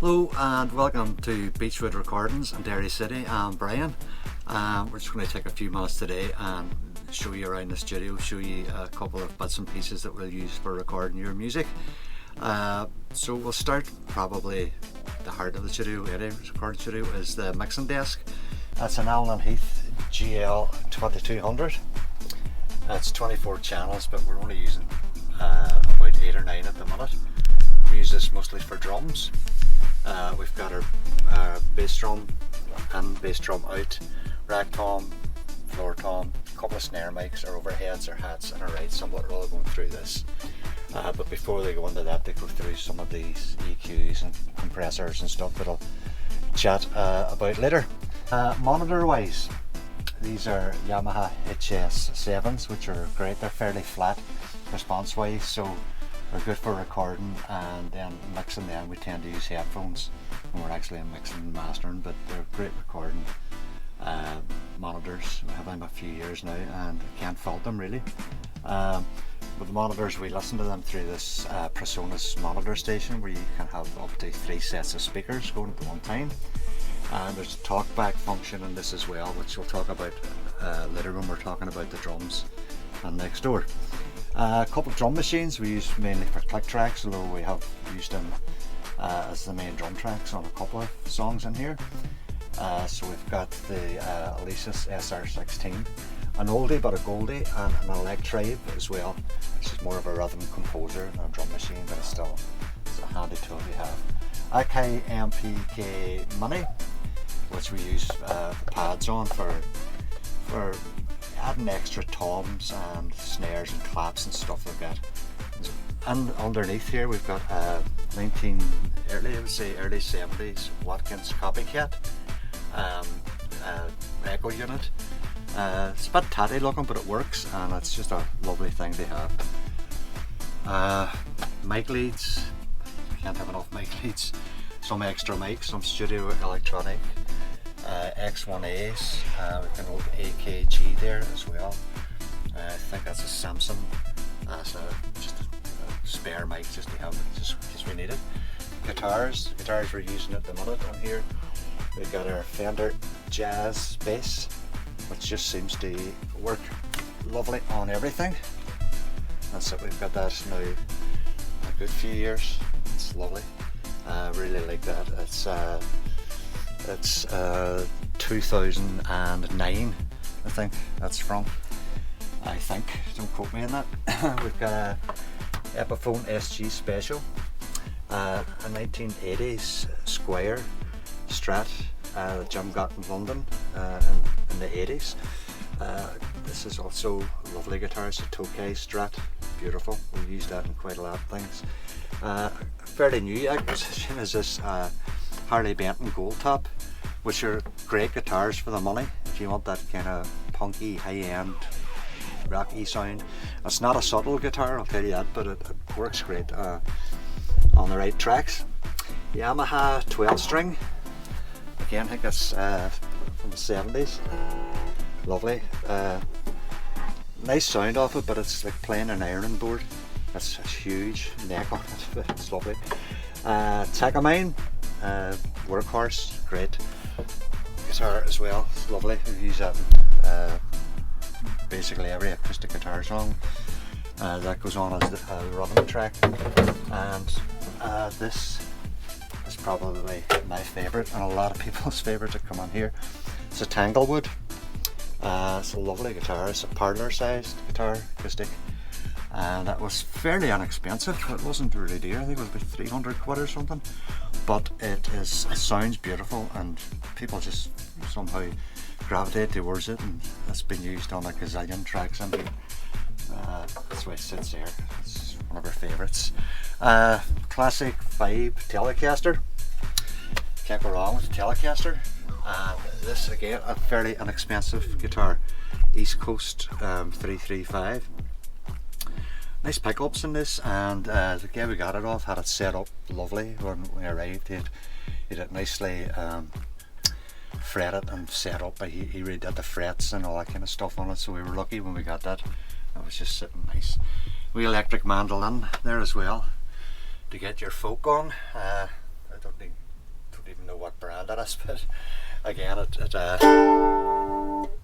Hello and welcome to Beechwood Recordings in Derry City. I'm Brian. We're just going to take a few minutes today and show you around the studio, show you a couple of bits and pieces that we'll use for recording your music. So we'll start probably the heart of the studio, really, recording studio, is the mixing desk. That's an Allen & Heath GL 2200. It's 24 channels, but we're only using about 8 or 9 at the minute. We use this mostly for drums. We've got our bass drum and bass drum out, rack tom, floor tom, a couple of snare mics, our overheads, our hats and our right cymbal are all going through this. But before they go into that, they go through some of these EQs and compressors and stuff that I'll chat about later. Monitor wise, these are Yamaha HS7s, which are great. They're fairly flat response wise, so they're good for recording, and then mixing. Then we tend to use headphones when we're actually mixing and mastering, but they're great recording monitors. We have them a few years now and can't fault them really. With the monitors, we listen to them through this PreSonus monitor station, where you can have up to 3 sets of speakers going at the one time. And there's a talkback function in this as well, which we'll talk about later when we're talking about the drums and next door. A couple of drum machines we use mainly for click tracks, although we have used them as the main drum tracks on a couple of songs in here. So we've got the Alesis SR16, an oldie but a goldie, and an Electrive as well, which is more of a rhythm composer than a drum machine, but it's a handy tool we have. Akai MPK Mini, which we use pads on for adding extra toms and snares and claps and stuff like that. And underneath here we've got a early 70s Watkins Copycat echo unit. It's a bit tatty looking, but it works, and it's just a lovely thing to have. Mic leads, can't have enough mic leads. Some extra mics, some studio electronic X1As, we've got an old AKG there as well. I think that's a Samsung. That's just a spare mic just to have, just in case we need it. Guitars we're using at the minute on here. We've got our Fender Jazz bass, which just seems to work lovely on everything. That's it, we've got that now a good few years. It's lovely. I really like that. It's 2009, I think that's from. I think, don't quote me on that. We've got a Epiphone SG Special, a 1980s Squire Strat that Jim got in London in the 80s. This is also a lovely guitar. It's a Tokai Strat, beautiful. We've used that in quite a lot of things. Fairly new acquisition is this Harley Benton Gold Top, which are great guitars for the money if you want that kind of punky, high-end, rocky sound. It's not a subtle guitar, I'll tell you that, but it works great on the right tracks. Yamaha 12-string, again, I think that's from the 70s. Lovely. Nice sound off it, but it's like playing an ironing board. That's a huge neck on it, but it's lovely. Takamine, workhorse, great guitar as well. It's lovely. We use that in basically every acoustic guitar song that goes on as the rhythm track. And this is probably my favourite, and a lot of people's favourites that come on here. It's a Tanglewood. It's a lovely guitar. It's a parlour sized guitar, acoustic. And that was fairly inexpensive. It wasn't really dear. I think it was about 300 quid or something. But it sounds beautiful, and people just somehow gravitate towards it, and it's been used on a gazillion tracks. And that's why it sits there. It's one of our favourites. Classic Vibe Telecaster. Can't go wrong with the Telecaster. And this again, a fairly inexpensive guitar. East Coast 335. Nice pickups in this, and the guy we got it off had it set up lovely when we arrived. He had it nicely fretted and set up. He redid the frets and all that kind of stuff on it, so we were lucky when we got that. It was just sitting nice. Wee electric mandolin there as well to get your folk on. I don't even know what brand it is, but again,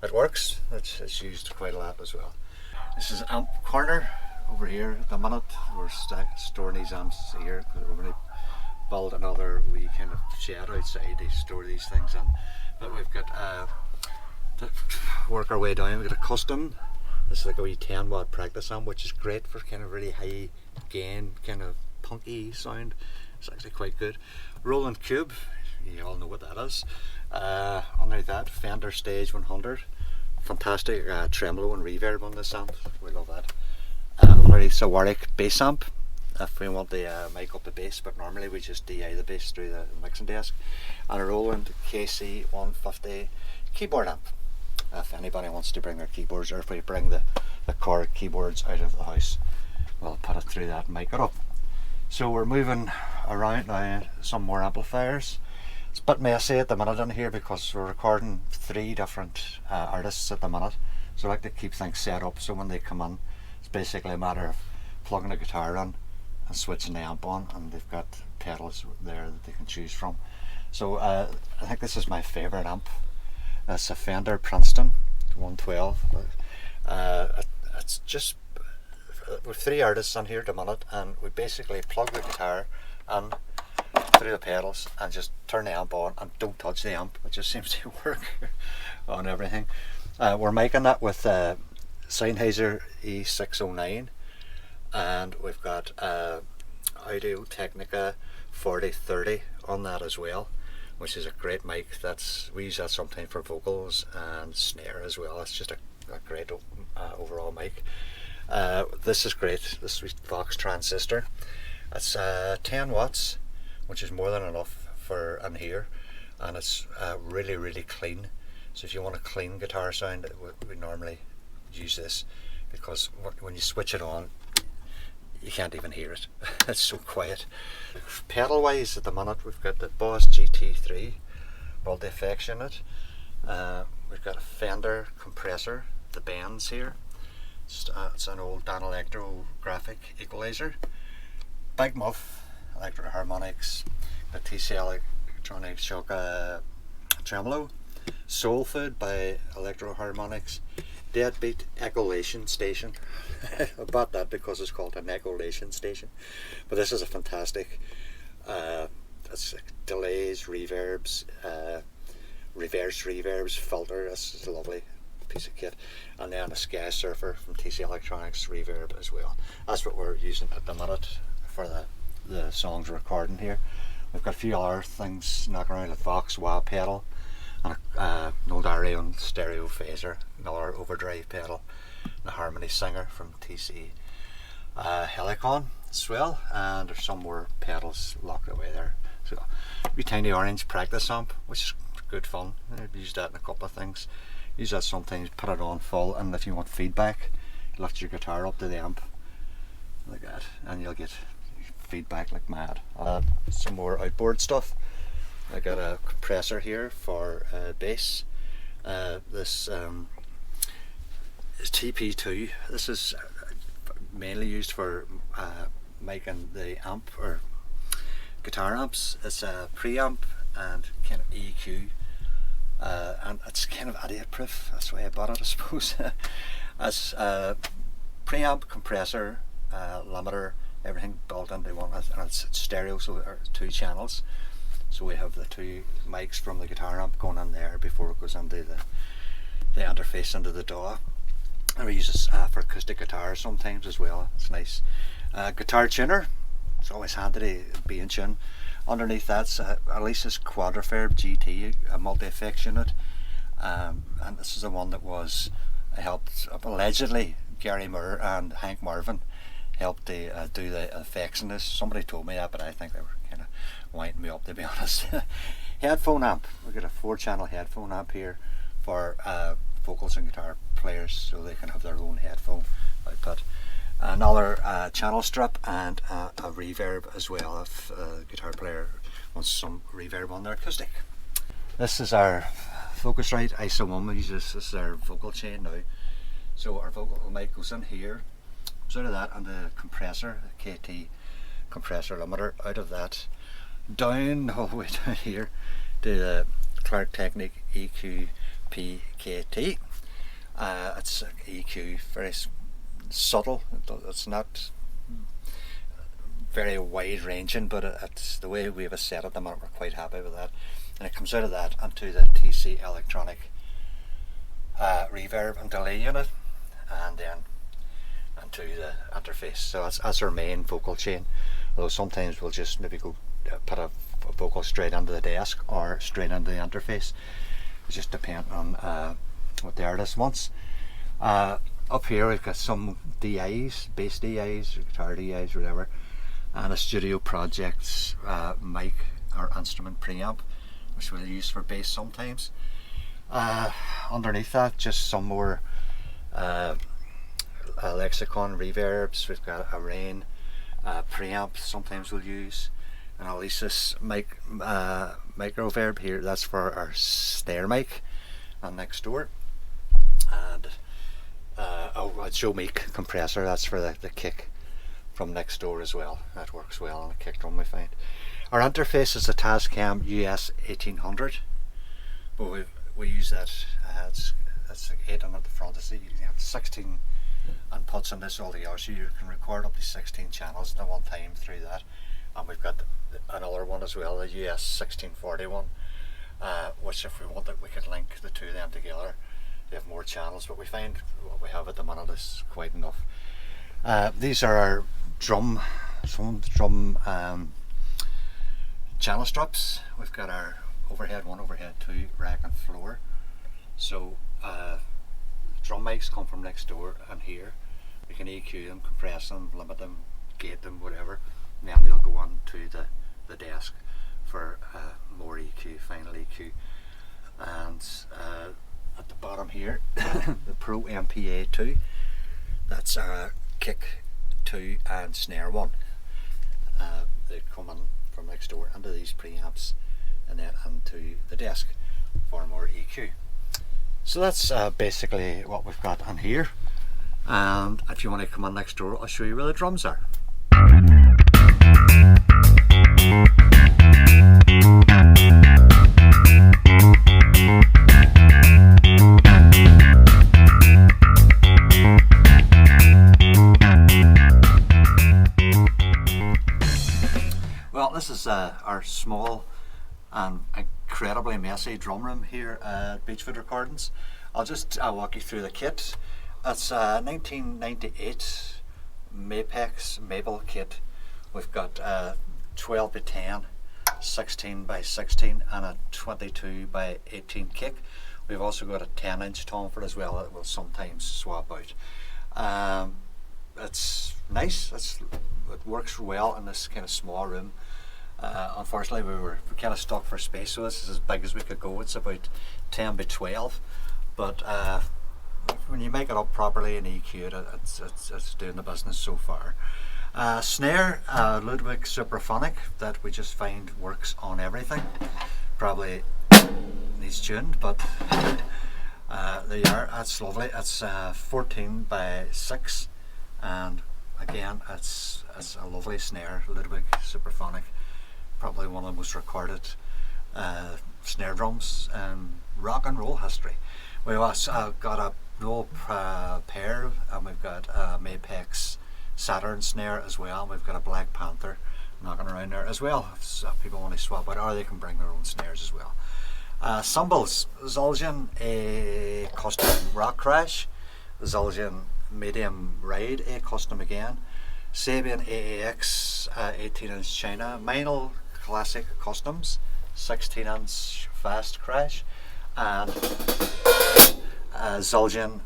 it works. It's used quite a lot as well. This is amp corner over here at the minute. We're storing these amps here because we're going to build another wee kind of shed outside to store these things in. But we've got to work our way down. We've got a custom. This is like a wee 10 watt practice amp, which is great for kind of really high gain, kind of punky sound. It's actually quite good. Roland Cube, you all know what that is. Underneath that, Fender Stage 100. Fantastic tremolo and reverb on this amp. We love that. Underneath a Warwick bass amp, if we want to mic up the bass, but normally we just DI the bass through the mixing desk. And a Roland KC 150 keyboard amp. If anybody wants to bring their keyboards, or if we bring the core keyboards out of the house, we'll put it through that and mic it up. So we're moving around now, some more amplifiers. It's a bit messy at the minute in here because we're recording 3 different artists at the minute, so I like to keep things set up so when they come in, it's basically a matter of plugging a guitar in and switching the amp on, and they've got pedals there that they can choose from. So I think this is my favourite amp. It's a Fender Princeton 112. It's just, with 3 artists on here at the minute, and we basically plug the guitar in through the pedals and just turn the amp on and don't touch the amp. It just seems to work on everything. We're making that with Sennheiser E609, and we've got Audio Technica 4030 on that as well, which is a great mic. We use that sometimes for vocals and snare as well. It's just a great overall mic. This is great. This is Vox transistor. It's 10 watts, which is more than enough for in here, and it's really, really clean. So if you want a clean guitar sound, we normally use this, because when you switch it on, you can't even hear it. It's so quiet. Pedal wise, at the minute, we've got the Boss GT3 multi-effects unit. We've got a Fender compressor, the Bends here. It's an old Dan Electro graphic equalizer. Big Muff electro harmonics, the TCL Electronic Shock tremolo. Soul Food by Electro Harmonics. Deadbeat Echolation Station. I bought that because it's called an echolation station, but this is a fantastic it's like delays, reverbs, reverse reverbs, filter. This is a lovely piece of kit. And then a Sky Surfer from TC Electronics reverb as well. That's what we're using at the minute for the songs recording here. We've got a few other things knocking around, a Vox wah pedal, and an old Arion stereo phaser, another overdrive pedal, and a Harmony Singer from TC Helicon as well, and there's some more pedals locked away there. So a tiny orange practice amp, which is good fun. I've used that in a couple of things. Use that sometimes, put it on full, and if you want feedback, lift your guitar up to the amp like that, and you'll get feedback like mad. Some more outboard stuff. I got a compressor here for bass. This is TP2. This is mainly used for making the amp or guitar amps. It's a preamp and kind of EQ, and it's kind of idiot proof. That's why I bought it, I suppose. As preamp, compressor, limiter, everything built into one, and it's stereo, so there are 2 channels. So we have the 2 mics from the guitar amp going in there before it goes into the interface into the DAW. And we use this for acoustic guitars sometimes as well. It's nice. Guitar tuner. It's always handy to be in tune. Underneath that's Alesis Quadriferb GT, a multi-effects unit. And this is the one that was helped, allegedly, Gary Moore and Hank Marvin helped to do the effects in this. Somebody told me that, but I think they were kind of winding me up, to be honest. Headphone amp. We've got a 4-channel headphone amp here for vocals and guitar players, so they can have their own headphone output. Another channel strip and a reverb as well, if a guitar player wants some reverb on their acoustic. This is our Focusrite ISO 1. We use this is our vocal chain now. So our vocal mic goes in here, comes out of that, and the compressor, the KT compressor limiter, out of that down all the way down here to the Clark Technique EQ PKT. It's EQ, very subtle. It's not very wide ranging, but it's the way we have it set at the moment. We're quite happy with that. And it comes out of that onto the TC Electronic reverb and delay unit, and then into the interface. So that's our main vocal chain. Although sometimes we'll just maybe go put a vocal straight into the desk or straight into the interface. It just depends on what the artist wants. Up here we've got some DIs, bass DIs, guitar DIs, whatever, and a Studio Projects mic or instrument preamp, which we'll use for bass sometimes. Underneath that, just some more Lexicon reverbs. We've got a Rain preamp sometimes we'll use, and Alesis microverb here, that's for our snare mic, and next door, and a Joe Meek compressor, that's for the kick from next door as well. That works well on a kick drum, we find. Our interface is a Tascam US 1800, but we use that. That's like 8 on at the front. You have 16 inputs on this altogether, so you can record up to 16 channels at one time through that. And we've got another one as well, the US 1641, which if we wanted we could link the two of them together. They have more channels, but we find what we have at the minute is quite enough. These are our drum channel straps. We've got our overhead 1, overhead 2, rack and floor. So drum mics come from next door and here. We can EQ them, compress them, limit them, gate them, whatever, and then they'll go on to the desk for more EQ, final EQ. And at the bottom here, the Pro MPA 2, that's kick 2 and snare 1. They come in from next door into these preamps and then into the desk for more EQ. So that's basically what we've got on here, and if you want to come on next door, I'll show you where the drums are. Well, this is our small and incredibly messy drum room here at Beechwood Recordings. I'll just walk you through the kit. It's a 1998 Mapex Maple kit. We've got 12 by 10, 16 by 16 and a 22 by 18 kick. We've also got a 10-inch tom for it as well that we'll sometimes swap out. It's nice, it works well in this kind of small room. Unfortunately we were kind of stuck for space, so this is as big as we could go. It's about 10 by 12, but when you make it up properly and EQ it, it's doing the business so far. Snare, Ludwig Supraphonic, that we just find works on everything. Probably needs tuned, but there you are. That's lovely. It's 14 by 6, and again it's a lovely snare, Ludwig Supraphonic. Probably one of the most recorded snare drums in rock and roll history. We've also got a roll pair, and we've got a Mapex Saturn snare as well, and we've got a Black Panther knocking around there as well, if people want to swap out, or they can bring their own snares as well. Cymbals, Zulgin a custom Rock Crash, Zulgin medium ride a custom again, Sabian AAX 18-inch China, Meinl Classic Customs 16-inch Fast Crash, and Zulgin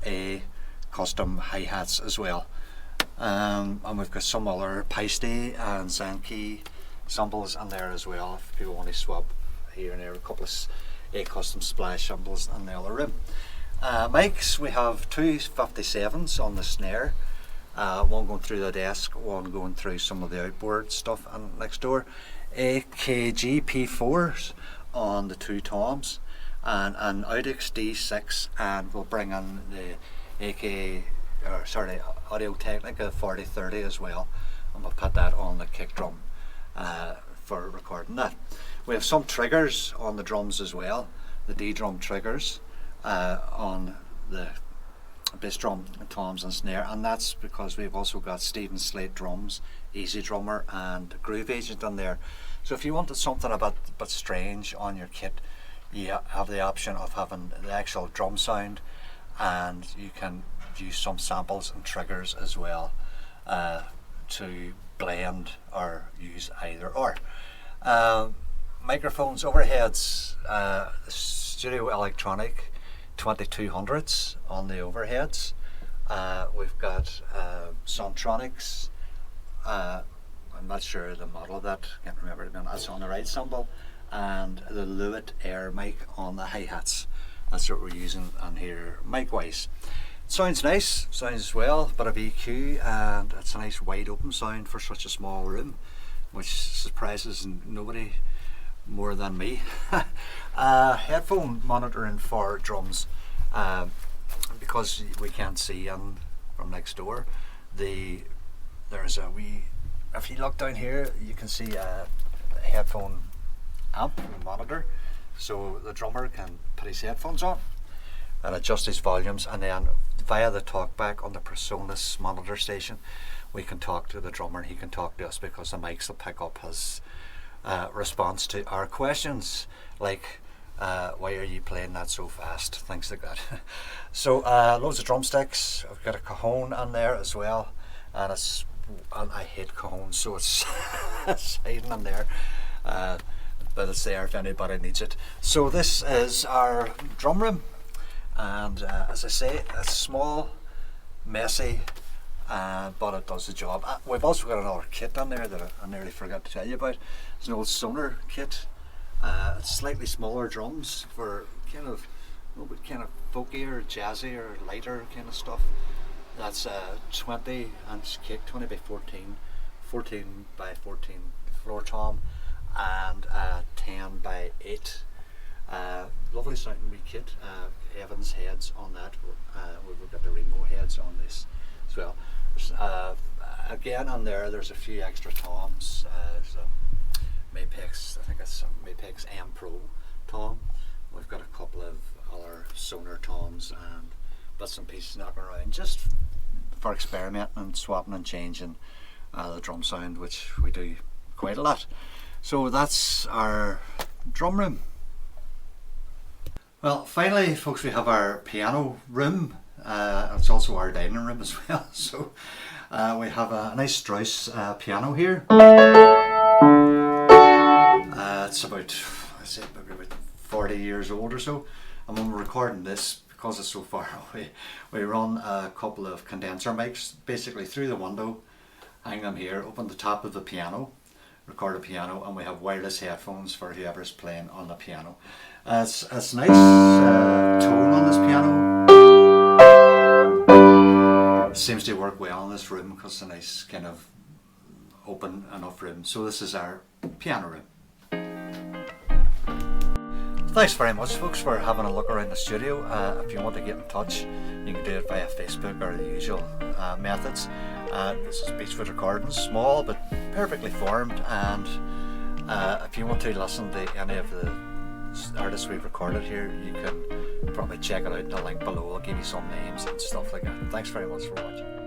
a custom hi-hats as well. And we've got some other Paiste and Zenki cymbals in there as well if people want to swap here and there. A couple of a custom splash cymbals in the other room. Mics, we have two 57s on the snare, one going through the desk, one going through some of the outboard stuff and next door. AKG P4s on the two toms, and an Audix D6, and we'll bring in the Audio Technica 4030 as well, and we'll put that on the kick drum for recording that. We have some triggers on the drums as well, the D drum triggers on the bass drum, toms and snare, and that's because we've also got Stephen Slate drums, Easy Drummer and Groove Agent on there. So if you wanted something a bit strange on your kit, you have the option of having the actual drum sound, and you can use some samples and triggers as well to blend or use either or. Microphones, overheads, Studio Electronic 2200s on the overheads. We've got Sontronics, I'm not sure the model of that, can't remember, that's on the right symbol, and the Lewitt Air mic on the hi-hats. That's what we're using on here mic wise. Sounds nice, sounds well, bit of EQ, and it's a nice wide open sound for such a small room, which surprises nobody more than me. Headphone monitoring for drums, because we can't see in from next door. There's a wee, if you look down here, you can see a headphone amp monitor, so the drummer can put his headphones on and adjust his volumes, and then via the talkback on the PreSonus monitor station we can talk to the drummer, he can talk to us, because the mics will pick up his response to our questions, like why are you playing that so fast, things like that. So loads of drumsticks. I've got a cajon on there as well, and I hate cajons, so it's it's hiding in there, but it's there if anybody needs it. So this is our drum room, and as I say, it's small, messy, but it does the job. We've also got another kit on there that I nearly forgot to tell you about. It's an old Sonar kit. It's slightly smaller drums for kind of a little bit kind of folkier, jazzy or lighter kind of stuff. That's 20 inch kick, 20 by 14, 14 by 14 floor tom, and 10 by 8. Lovely sounding wee kit. Evans heads on that. We've got the Remo heads on this as well. Again on there's a few extra toms. So Mapex, I think it's some Mapex M Pro tom. We've got a couple of other Sonar toms and bits and pieces knocking around, just for experimenting and swapping and changing the drum sound, which we do quite a lot. So that's our drum room. Well, finally folks, we have our piano room. It's also our dining room as well. So we have a nice Strauss piano here. It's about, I'd say maybe about 40 years old or so, and when we're recording this, because it's so far away, we run a couple of condenser mics basically through the window, hang them here, open the top of the piano, record a piano, and we have wireless headphones for whoever's playing on the piano. It's nice tone on this piano. It seems to work well in this room because it's a nice kind of open enough room. So this is our piano room. Thanks very much folks for having a look around the studio. If you want to get in touch, you can do it via Facebook or the usual methods. This is Beechwood Recordings, small but perfectly formed, and if you want to listen to any of the artists we've recorded here, you can probably check it out in the link below. I'll give you some names and stuff like that. Thanks very much for watching.